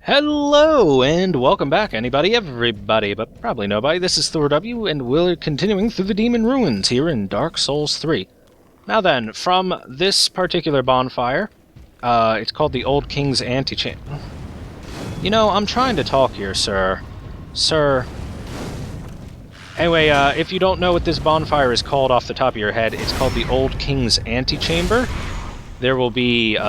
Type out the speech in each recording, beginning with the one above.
Hello, and welcome back, everybody, but probably nobody. This is ThorW, and we're continuing through the Demon Ruins here in Dark Souls 3. Now then, from this particular bonfire, it's called the Old King's Antechamber. You know, I'm trying to talk here, sir. Sir. Anyway, if you don't know what this bonfire is called off the top of your head, it's called the Old King's Antechamber. There will be,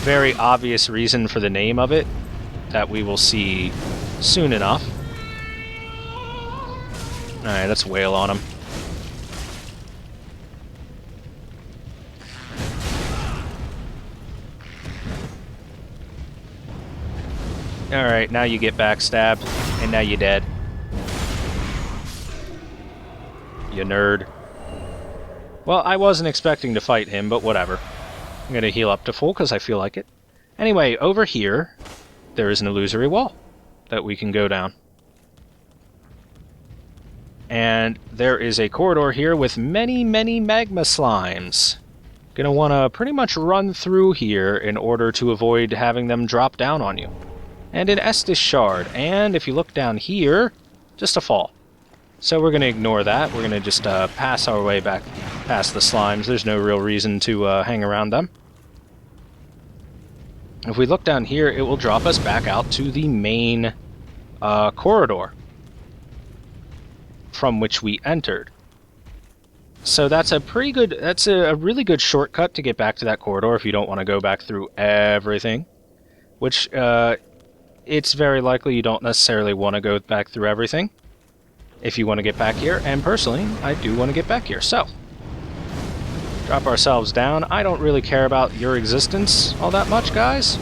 very obvious reason for the name of it that we will see soon enough. Alright, let's wail on him. Alright, now you get backstabbed, and now you're dead. You nerd. Well, I wasn't expecting to fight him, but whatever. I'm going to heal up to full because I feel like it. Anyway, over here, there is an illusory wall that we can go down. And there is a corridor here with many, many magma slimes. Going to want to pretty much run through here in order to avoid having them drop down on you. And an Estus shard. And if you look down here, just a fall. So we're going to ignore that. We're going to just pass our way back past the slimes. There's no real reason to hang around them. If we look down here, it will drop us back out to the main corridor from which we entered. So that's a really good shortcut to get back to that corridor if you don't want to go back through everything. Which, it's very likely you don't necessarily want to go back through everything if you want to get back here, and personally, I do want to get back here, so drop ourselves down. I don't really care about your existence all that much, guys.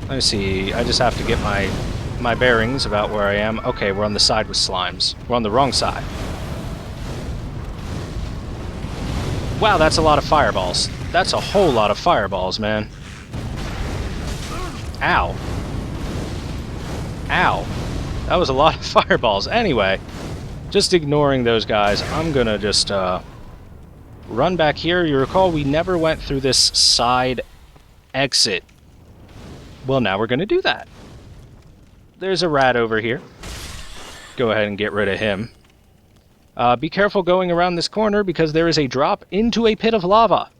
Let me see, I just have to get my bearings about where I am. Okay, we're on the side with slimes. We're on the wrong side. Wow, that's a lot of fireballs. That's a whole lot of fireballs, man. Ow. Ow. That was a lot of fireballs. Anyway, just ignoring those guys, I'm gonna just run back here. You recall we never went through this side exit. Well, now we're gonna do that. There's a rat over here. Go ahead and get rid of him. Be careful going around this corner because there is a drop into a pit of lava.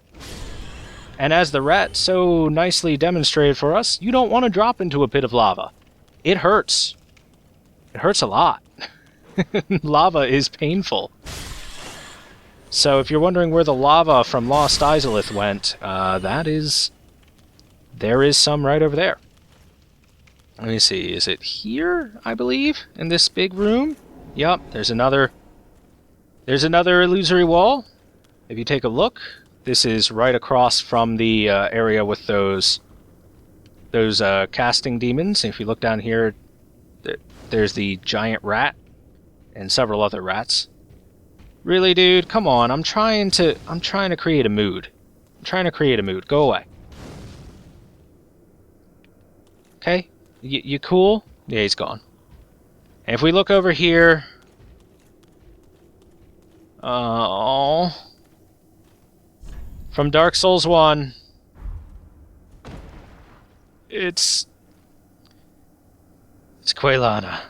And as the rat so nicely demonstrated for us, you don't want to drop into a pit of lava. It hurts. It hurts a lot. Lava is painful. So if you're wondering where the lava from Lost Izalith went, there is some right over there. Let me see, is it here, I believe? In this big room? Yup, there's another illusory wall. If you take a look, this is right across from the area with those casting demons. If you look down here, there's the giant rat and several other rats. Really, dude? Come on. I'm trying to create a mood. I'm trying to create a mood. Go away. Okay? You cool? Yeah, he's gone. And if we look over here... from Dark Souls 1... It's Quelana.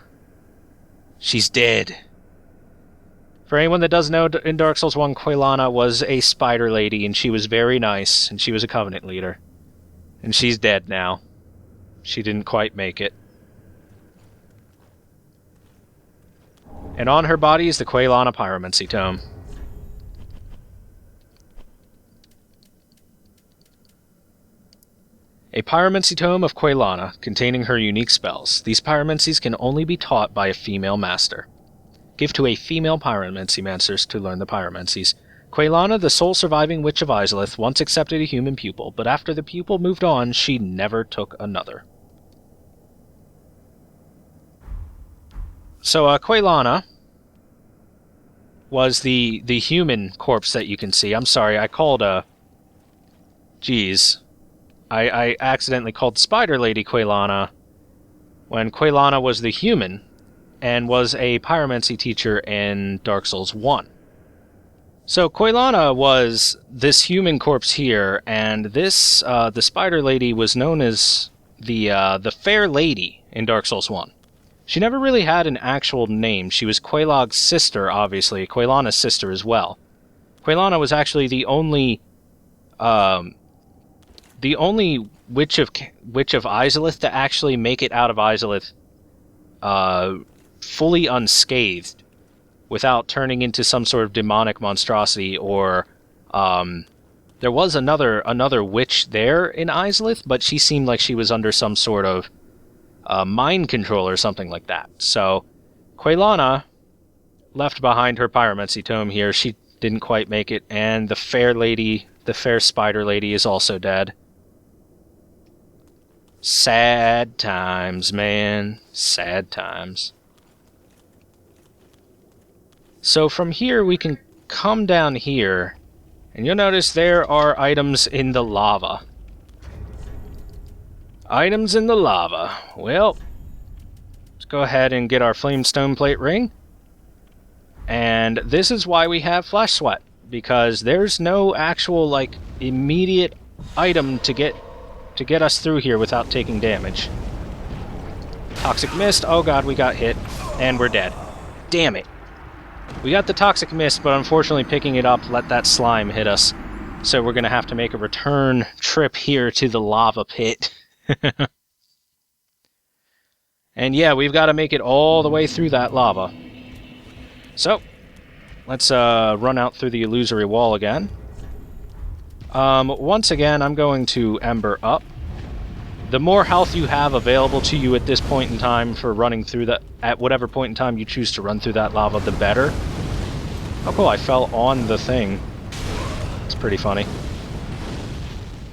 She's dead. For anyone that doesn't know, in Dark Souls 1, Quelana was a spider lady, and she was very nice, and she was a Covenant leader. And she's dead now. She didn't quite make it. And on her body is the Quelana pyromancy tome. A pyromancy tome of Quelana, containing her unique spells. These pyromancies can only be taught by a female master. Give to a female pyromancy master to learn the pyromancies. Quelana, the sole surviving witch of Izalith, once accepted a human pupil, but after the pupil moved on, she never took another. So, Quelana was the human corpse that you can see. I'm sorry, I called, Geez. I accidentally called Spider Lady Quelana when Quelana was the human and was a pyromancy teacher in Dark Souls 1. So Koilana was this human corpse here, and this the Spider Lady was known as the Fair Lady in Dark Souls 1. She never really had an actual name. She was Quelaag's sister, obviously, Koilana's sister as well. Koilana was actually the only witch of Izalith to actually make it out of Izalith fully unscathed, without turning into some sort of demonic monstrosity, or there was another witch there in Izalith, but she seemed like she was under some sort of mind control or something like that. So Koilana left behind her pyromancy tome here. She didn't quite make it, and the fair lady, the fair spider lady, is also dead. Sad times, man. Sad times. So from here, we can come down here, and you'll notice there are items in the lava. Items in the lava. Well, let's go ahead and get our flame stone plate ring. And this is why we have flash sweat, because there's no actual, like, immediate item to get us through here without taking damage. Toxic mist. Oh god, we got hit, and we're dead. Damn it. We got the toxic mist, but unfortunately picking it up let that slime hit us. So we're going to have to make a return trip here to the lava pit. And yeah, we've got to make it all the way through that lava. So, let's run out through the illusory wall again. Once again, I'm going to Ember up. The more health you have available to you at this point in time for running through that, at whatever point in time you choose to run through that lava, the better. Oh cool, I fell on the thing. It's pretty funny.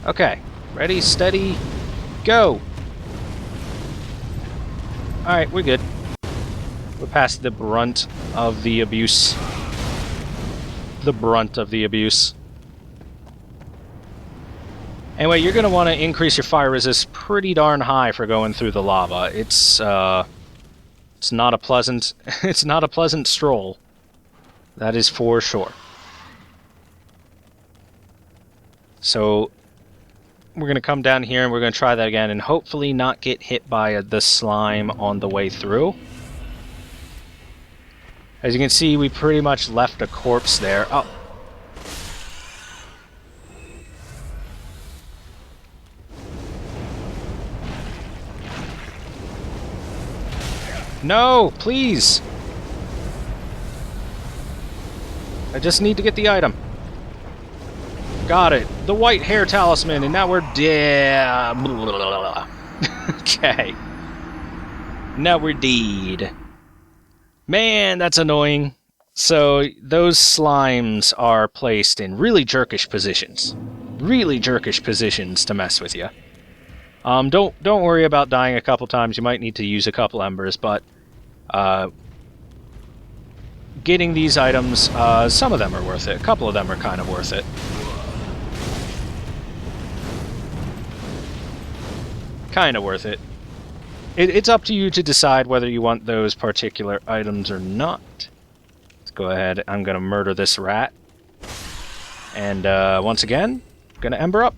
Okay, ready, steady, go! Alright, we're good. We're past the brunt of the abuse. The brunt of the abuse. Anyway, you're going to want to increase your fire resist pretty darn high for going through the lava. It's not a pleasant it's not a pleasant stroll. That is for sure. So we're going to come down here and we're going to try that again and hopefully not get hit by the slime on the way through. As you can see, we pretty much left a corpse there. Oh. No, please! I just need to get the item. Got it. The white hair talisman, and now we're dead. Okay. Now we're dead. Man, that's annoying. So, those slimes are placed in really jerkish positions. Really jerkish positions to mess with you. Don't worry about dying a couple times. You might need to use a couple embers, but getting these items, some of them are worth it. A couple of them are kind of worth it. Kind of worth it. It's up to you to decide whether you want those particular items or not. Let's go ahead. I'm going to murder this rat. And once again, going to ember up.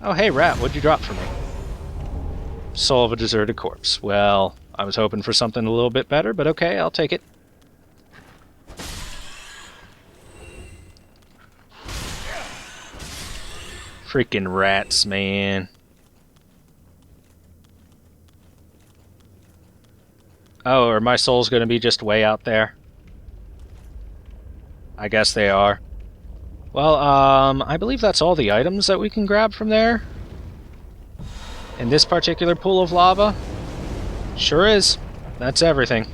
Oh, hey, rat, what'd you drop for me? Soul of a deserted corpse. Well, I was hoping for something a little bit better, but okay, I'll take it. Freaking rats, man. Oh, are my souls going to be just way out there? I guess they are. Well, I believe that's all the items that we can grab from there. In this particular pool of lava? Sure is. That's everything.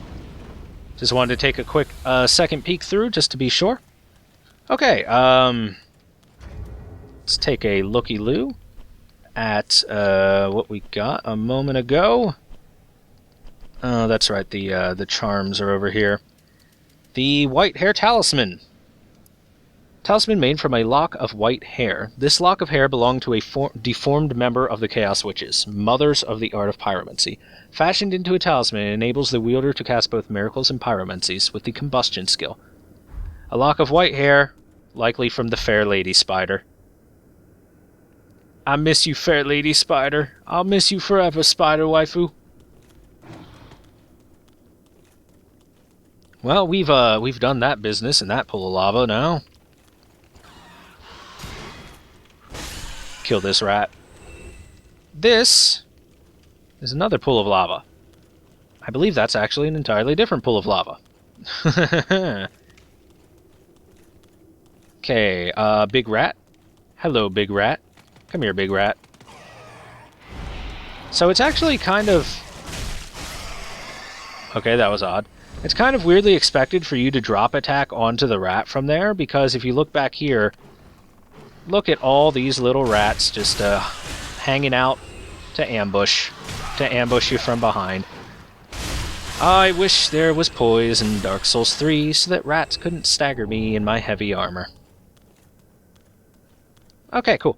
Just wanted to take a quick second peek through, just to be sure. Okay, let's take a looky-loo at what we got a moment ago. Oh, that's right, the charms are over here. The white hair talisman. Talisman made from a lock of white hair. This lock of hair belonged to a deformed member of the Chaos Witches, mothers of the art of pyromancy. Fashioned into a talisman, it enables the wielder to cast both miracles and pyromancies with the combustion skill. A lock of white hair, likely from the fair lady spider. I miss you, fair lady spider. I'll miss you forever, spider waifu. Well, we've done that business in that pool of lava now. Kill this rat. This is another pool of lava. I believe that's actually an entirely different pool of lava. Okay, big rat. Hello, big rat. Come here, big rat. So it's actually kind of... Okay, that was odd. It's kind of weirdly expected for you to drop attack onto the rat from there, because if you look back here, look at all these little rats just hanging out to ambush you from behind. I wish there was poise in Dark Souls 3 so that rats couldn't stagger me in my heavy armor. Okay, cool.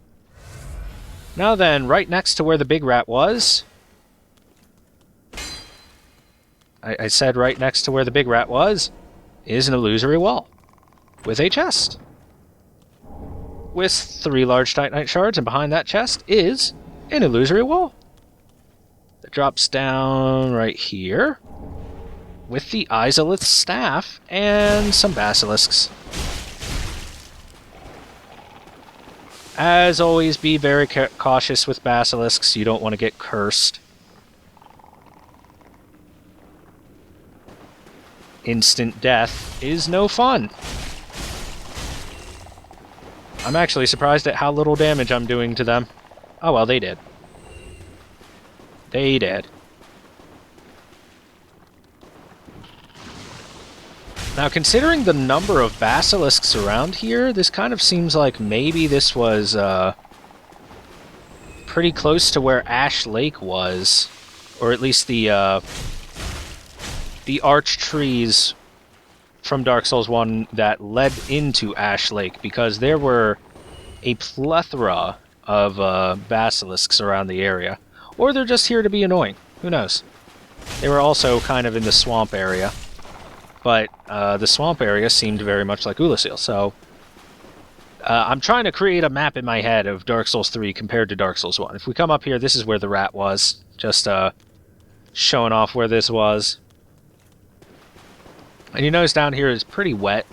Now then, right next to where the big rat was... I said right next to where the big rat was, is an illusory wall. With a chest. With 3 large titanite shards, and behind that chest is an illusory wall. That drops down right here. With the Izalith staff and some basilisks. As always, be very cautious with basilisks. You don't want to get cursed. Instant death is no fun. I'm actually surprised at how little damage I'm doing to them. Oh well, they did. They did. Now, considering the number of basilisks around here, this kind of seems like maybe this was pretty close to where Ash Lake was, or at least the arch trees from Dark Souls 1 that led into Ash Lake, because there were a plethora of basilisks around the area. Or they're just here to be annoying. Who knows? They were also kind of in the swamp area. But the swamp area seemed very much like Ulasil, so... I'm trying to create a map in my head of Dark Souls 3 compared to Dark Souls 1. If we come up here, this is where the rat was. Just showing off where this was. And you notice down here is pretty wet.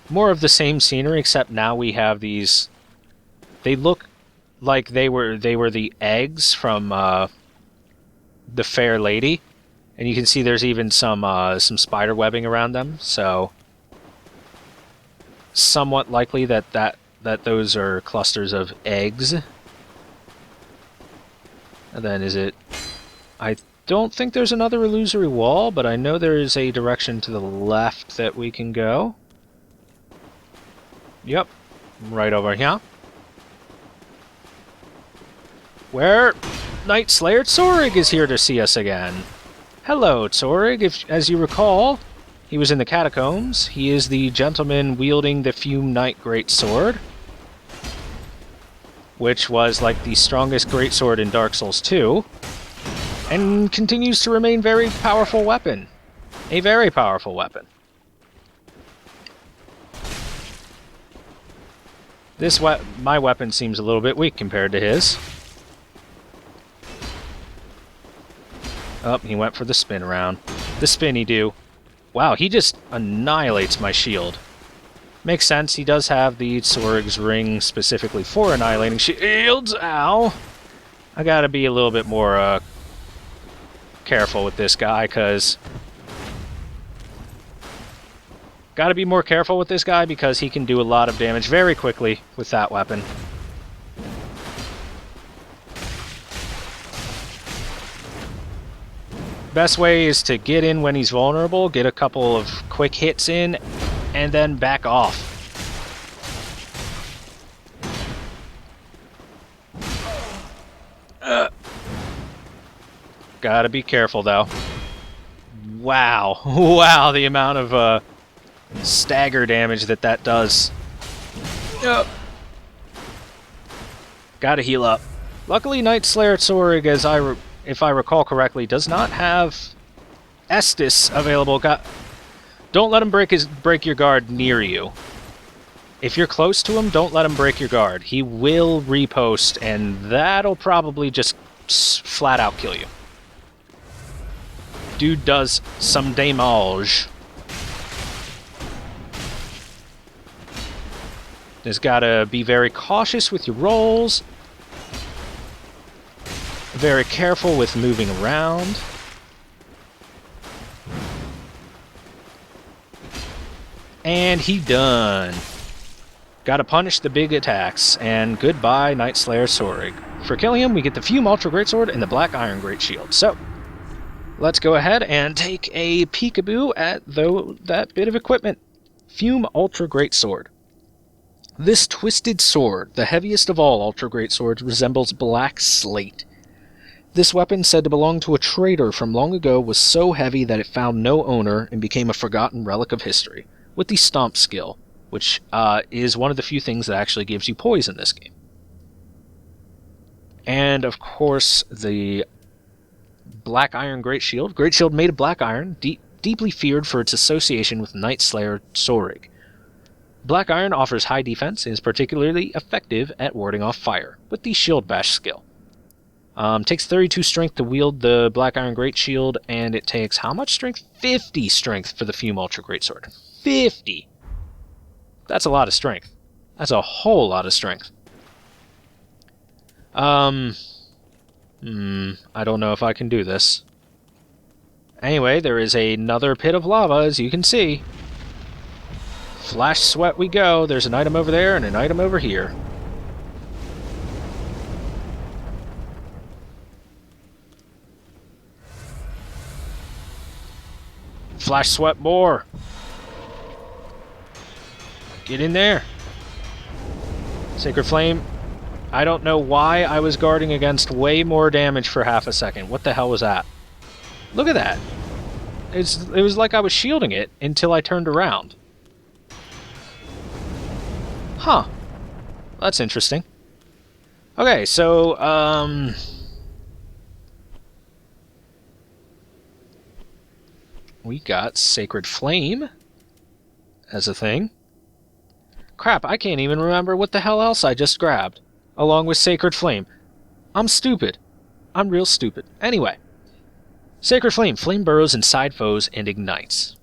More of the same scenery, except now we have these... They look like they were the eggs from the Fair Lady. And you can see there's even some spider webbing around them, so... Somewhat likely that those are clusters of eggs. And then is it... I don't think there's another illusory wall, but I know there is a direction to the left that we can go. Yep, right over here. Where Knight Slayer Tsorig is here to see us again. Hello, Tsorig. As you recall, he was in the catacombs. He is the gentleman wielding the Fume Knight Greatsword, which was like the strongest greatsword in Dark Souls 2. And continues to remain very powerful weapon. A very powerful weapon. My weapon seems a little bit weak compared to his. Oh, he went for the spin around. The spinny do. Wow, he just annihilates my shield. Makes sense, he does have the Tsorig's ring specifically for annihilating shields. Ow! I gotta be a little bit more, careful with this guy, because... Gotta be more careful with this guy, because he can do a lot of damage very quickly with that weapon. Best way is to get in when he's vulnerable, get a couple of quick hits in, and then back off. Gotta be careful, though. Wow. Wow, the amount of stagger damage that does. Gotta heal up. Luckily, Knight Slayer Tsorig, if I recall correctly, does not have Estus available. Don't let him break your guard near you. If you're close to him, don't let him break your guard. He will repost, and that'll probably just flat out kill you. Dude does some damage. Just gotta be very cautious with your rolls. Very careful with moving around. And he done. Gotta punish the big attacks, and goodbye, Night Slayer Sorig. For killing him, we get the Fume Ultra Greatsword and the Black Iron Great Shield. So, let's go ahead and take a peekaboo at that bit of equipment. Fume Ultra Greatsword. This twisted sword, the heaviest of all Ultra Greatswords, resembles black slate. This weapon, said to belong to a trader from long ago, was so heavy that it found no owner and became a forgotten relic of history, with the Stomp skill, which is one of the few things that actually gives you poise in this game. And, of course, the Black Iron Great Shield. Great Shield made of black iron, deeply feared for its association with Night Slayer Sorig. Black Iron offers high defense and is particularly effective at warding off fire, with the Shield Bash skill. Takes 32 strength to wield the Black Iron Great Shield, and it takes how much strength? 50 strength for the Fume Ultra Greatsword. 50! That's a lot of strength. That's a whole lot of strength. I don't know if I can do this. Anyway, there is another pit of lava, as you can see. Flash sweat we go. There's an item over there and an item over here. Flash sweat more. Get in there. Sacred Flame. I don't know why I was guarding against way more damage for half a second. What the hell was that? Look at that. It was like I was shielding it until I turned around. Huh. That's interesting. Okay, so, we got Sacred Flame as a thing. Crap, I can't even remember what the hell else I just grabbed, along with Sacred Flame. I'm stupid. I'm real stupid. Anyway. Sacred Flame. Flame burrows inside foes and ignites.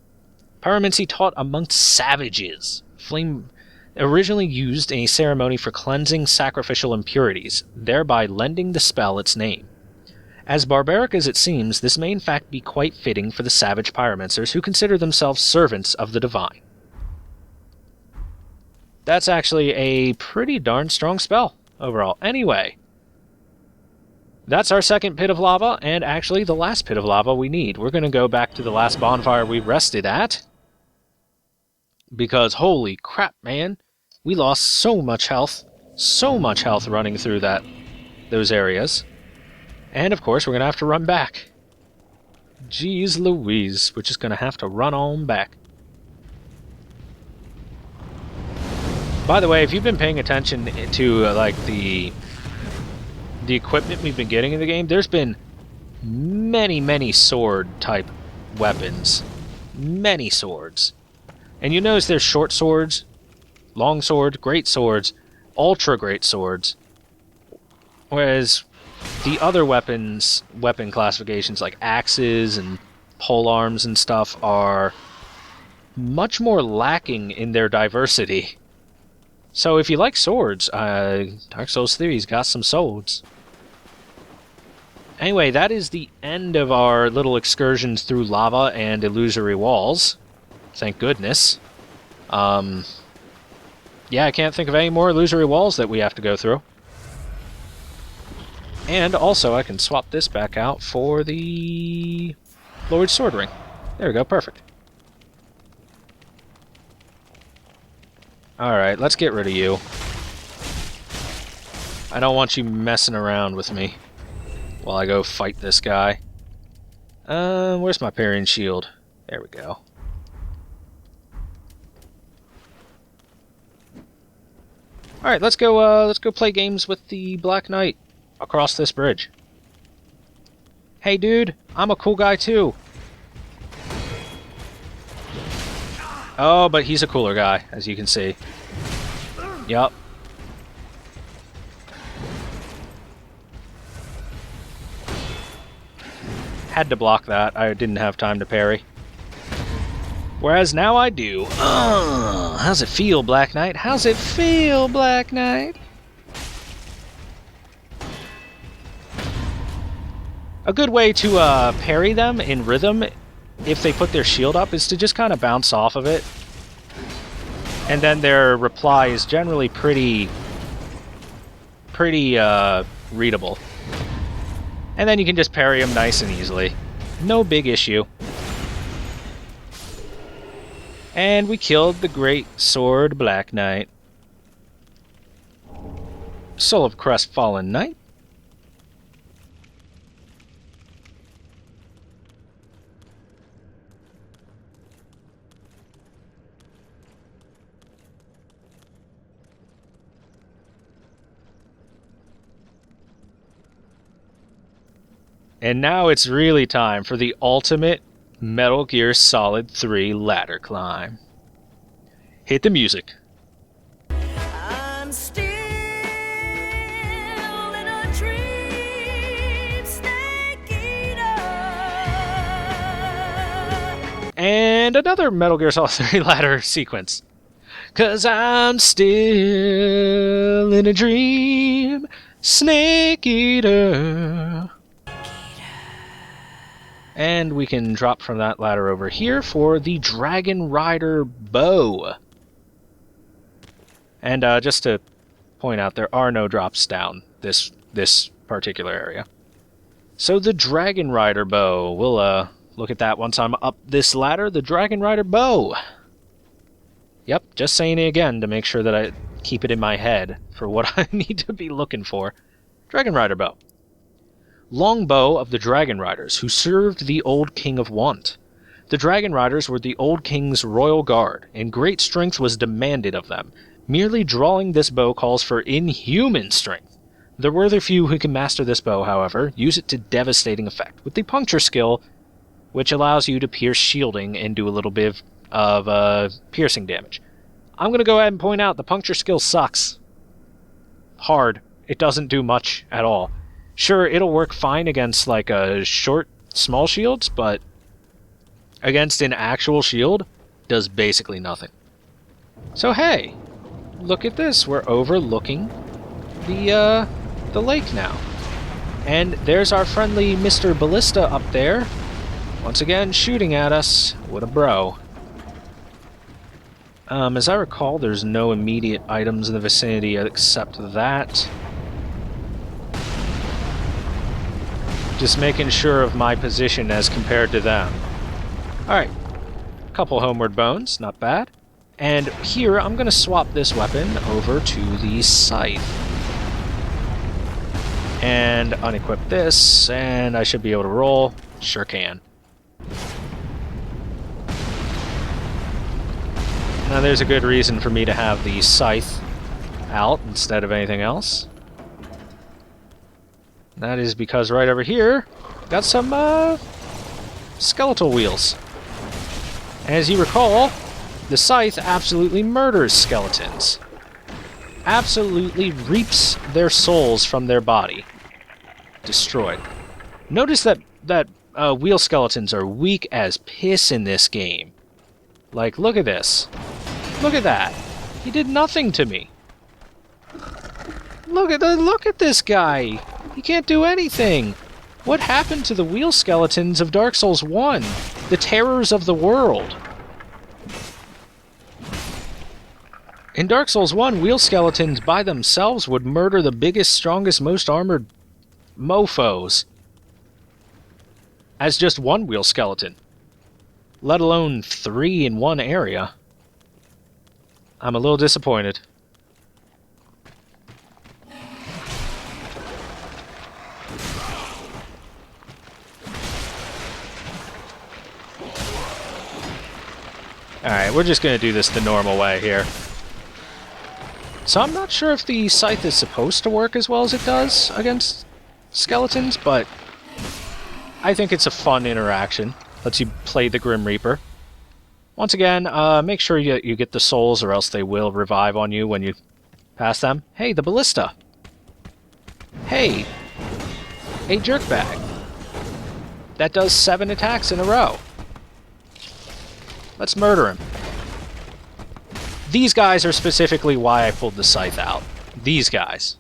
Pyromancy taught amongst savages. Flame originally used in a ceremony for cleansing sacrificial impurities, thereby lending the spell its name. As barbaric as it seems, this may in fact be quite fitting for the savage pyromancers who consider themselves servants of the divine. That's actually a pretty darn strong spell, overall. Anyway, that's our second pit of lava, and actually the last pit of lava we need. We're going to go back to the last bonfire we rested at, because holy crap, man, we lost so much health running through those areas. And of course, we're going to have to run back. Jeez Louise, we're just going to have to run on back. By the way, if you've been paying attention to like the equipment we've been getting in the game, there's been many sword-type weapons. Many swords. And you notice there's short swords, long swords, great swords, ultra great swords. Whereas the other weapon classifications like axes and polearms and stuff are much more lacking in their diversity. So if you like swords, Dark Souls 3's got some swords. Anyway, that is the end of our little excursions through lava and illusory walls. Thank goodness. Yeah, I can't think of any more illusory walls that we have to go through. And also, I can swap this back out for the Lord's Sword Ring. There we go, perfect. Alright, let's get rid of you. I don't want you messing around with me while I go fight this guy. Where's my parrying shield? There we go. Alright, let's go play games with the Black Knight across this bridge. Hey dude, I'm a cool guy too. Oh, but he's a cooler guy, as you can see. Yup. Had to block that. I didn't have time to parry. Whereas now I do. How's it feel, Black Knight? How's it feel, Black Knight? A good way to parry them in rhythm, if they put their shield up, is to just kind of bounce off of it. And then their reply is generally pretty readable. And then you can just parry them nice and easily. No big issue. And we killed the great sword Black Knight. Soul of Crestfallen Knight. And now it's really time for the ultimate Metal Gear Solid 3 ladder climb. Hit the music. I'm still in a dream, snake eater. And another Metal Gear Solid 3 ladder sequence. 'Cause I'm still in a dream, snake eater. And we can drop from that ladder over here for the Dragon Rider bow. And just to point out, there are no drops down this particular area. So the Dragon Rider bow, we'll look at that once I'm up this ladder. The Dragon Rider bow. Yep, just saying it again to make sure that I keep it in my head for what I need to be looking for. Dragon Rider bow. Longbow of the Dragon Riders, who served the old King of Want. The Dragon Riders were the old King's royal guard, and great strength was demanded of them. Merely drawing this bow calls for inhuman strength. There were the few who can master this bow, however, use it to devastating effect, with the puncture skill, which allows you to pierce shielding and do a little bit of piercing damage. I'm going to go ahead and point out the puncture skill sucks. Hard. It doesn't do much at all. Sure, it'll work fine against, like, small shields, but against an actual shield, does basically nothing. So, hey, look at this. We're overlooking the lake now. And there's our friendly Mr. Ballista up there, once again shooting at us. What a bro. As I recall, there's no immediate items in the vicinity except that. Just making sure of my position as compared to them. Alright. Couple homeward bones, not bad. And here, I'm going to swap this weapon over to the scythe. And unequip this, and I should be able to roll. Sure can. Now there's a good reason for me to have the scythe out instead of anything else. That is because right over here, got some skeletal wheels. And as you recall, the scythe absolutely murders skeletons. Absolutely reaps their souls from their body. Destroyed. Notice that wheel skeletons are weak as piss in this game. Like, look at this. Look at that. He did nothing to me. Look at this guy. He can't do anything. What happened to the wheel skeletons of Dark Souls 1? The terrors of the world. In Dark Souls 1, wheel skeletons by themselves would murder the biggest, strongest, most armored mofos. As just one wheel skeleton. Let alone 3 in one area. I'm a little disappointed. Alright, we're just going to do this the normal way here. So I'm not sure if the scythe is supposed to work as well as it does against skeletons, but I think it's a fun interaction. Lets you play the Grim Reaper. Once again, make sure you get the souls or else they will revive on you when you pass them. Hey, the Ballista! Hey! A jerkbag! That does 7 attacks in a row. Let's murder him. These guys are specifically why I pulled the scythe out. These guys.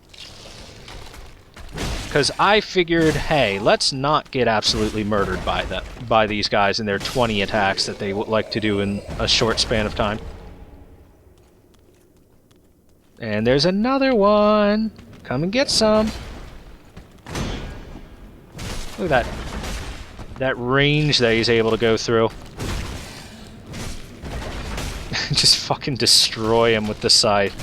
Because I figured, hey, let's not get absolutely murdered by these guys and their 20 attacks that they would like to do in a short span of time. And there's another one. Come and get some. Look at that range that he's able to go through. Just fucking destroy him with the scythe.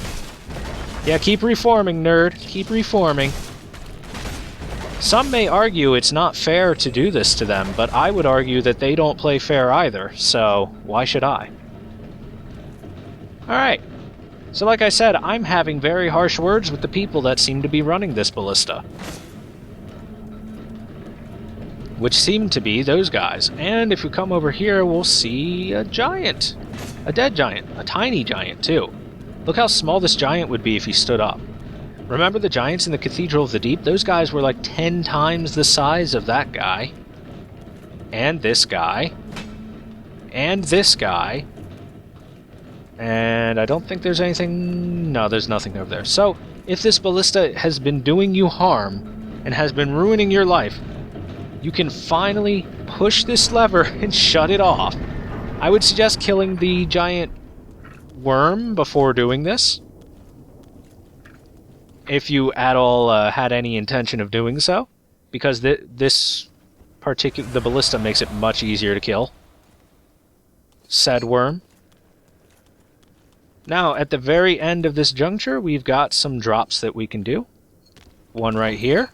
Yeah, keep reforming, nerd. Keep reforming. Some may argue it's not fair to do this to them, but I would argue that they don't play fair either, so why should I? Alright. So like I said, I'm having very harsh words with the people that seem to be running this ballista. Which seem to be those guys. And if we come over here, we'll see a giant. A dead giant. A tiny giant, too. Look how small this giant would be if he stood up. Remember the giants in the Cathedral of the Deep? Those guys were like 10 times the size of that guy. And this guy. And this guy. And I don't think there's anything... No, there's nothing over there. So, if this ballista has been doing you harm, and has been ruining your life, you can finally push this lever and shut it off. I would suggest killing the giant worm before doing this. If you at all had any intention of doing so. Because the ballista makes it much easier to kill said worm. Now, at the very end of this juncture, we've got some drops that we can do. One right here.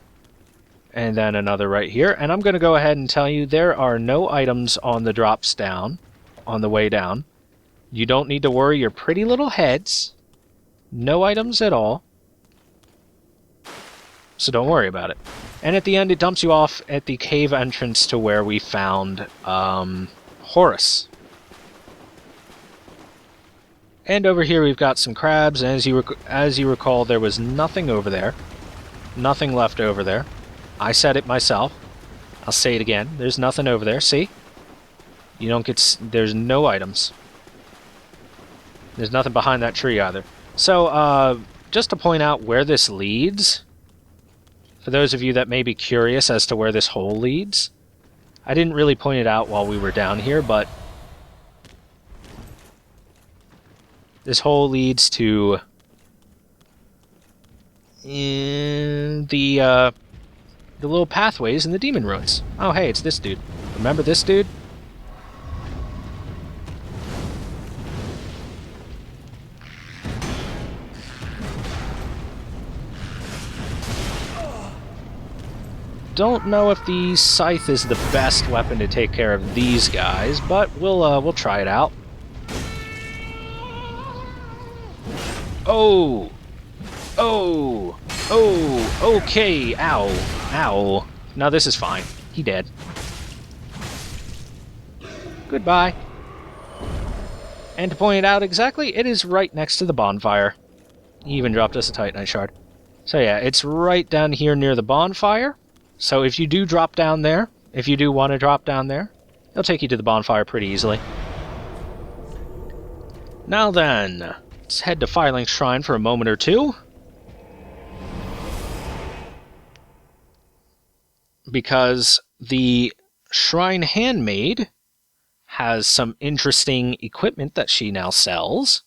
And then another right here. And I'm going to go ahead and tell you there are no items on the drops down, on the way down. You don't need to worry your pretty little heads. No items at all. So don't worry about it. And at the end, it dumps you off at the cave entrance to where we found Horus. And over here we've got some crabs. And as you recall, there was nothing over there. Nothing left over there. I said it myself. I'll say it again. There's nothing over there. See? You don't get... There's no items. There's nothing behind that tree either. So, just to point out where this leads, for those of you that may be curious as to where this hole leads, I didn't really point it out while we were down here, but this hole leads to the little pathways in the demon ruins. Oh, hey, it's this dude. Remember this dude? Don't know if the scythe is the best weapon to take care of these guys, but we'll try it out. Oh! Oh! Oh! Okay! Ow! Ow! Now this is fine. He dead. Goodbye. And to point it out exactly, it is right next to the bonfire. He even dropped us a Titanite shard. So yeah, it's right down here near the bonfire. So if you do drop down there, if you do want to drop down there, it'll take you to the bonfire pretty easily. Now then, let's head to Firelink Shrine for a moment or two. Because the Shrine Handmaid has some interesting equipment that she now sells.